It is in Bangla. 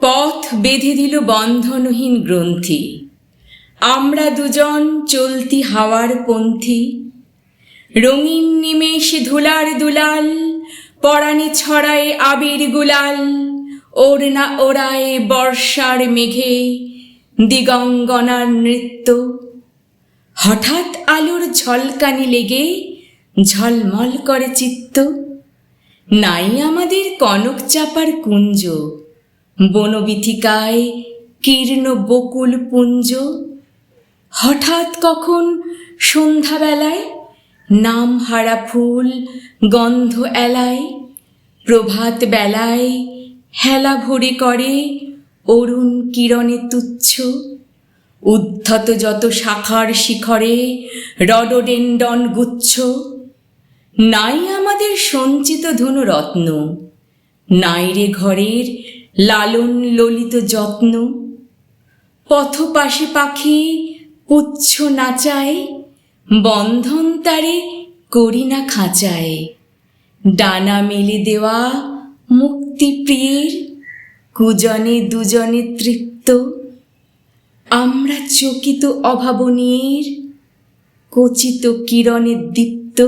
পথ বেঁধে দিল বন্ধনহীন গ্রন্থি, আমরা দুজন চলতি হাওয়ার পন্থী। রঙিন নিমেষ ধুলার দুলাল, পরাণে ছড়ায় আবির গুলাল। ওড়না ওড়ায় বর্ষার মেঘে দিগঙ্গনার নৃত্য। হঠাৎ আলোর ঝলকানি লেগে ঝলমল করে চিত্ত। নাই আমাদের কনক চাপার কুঞ্জ, বনবিথিকায় কীর্ণ বকুল পুঞ্জ। হঠাৎ কখন সন্ধ্যাবেলায় নাম হারা ফুল গন্ধ এলায়। প্রভাত বেলায় হেলা ভরে করে অরুণ কিরণে তুচ্ছ। উদ্ধত যত শাখার শিখরে রডোডেন্ডন গুচ্ছ। নাই আমাদের সঞ্চিত ধনু রত্ন, নাই রে ঘরের লালন ললিত যত্ন। পথপাশে পাখি পুচ্ছ নাচায়, বন্ধন তারে করি না খাঁচায়। ডানা মেলে দেওয়া মুক্তি প্রিয়ের, কুজনে দুজনে তৃপ্ত। আমরা চকিত অভাবনীয়ের, কচিত কিরণে দীপ্ত।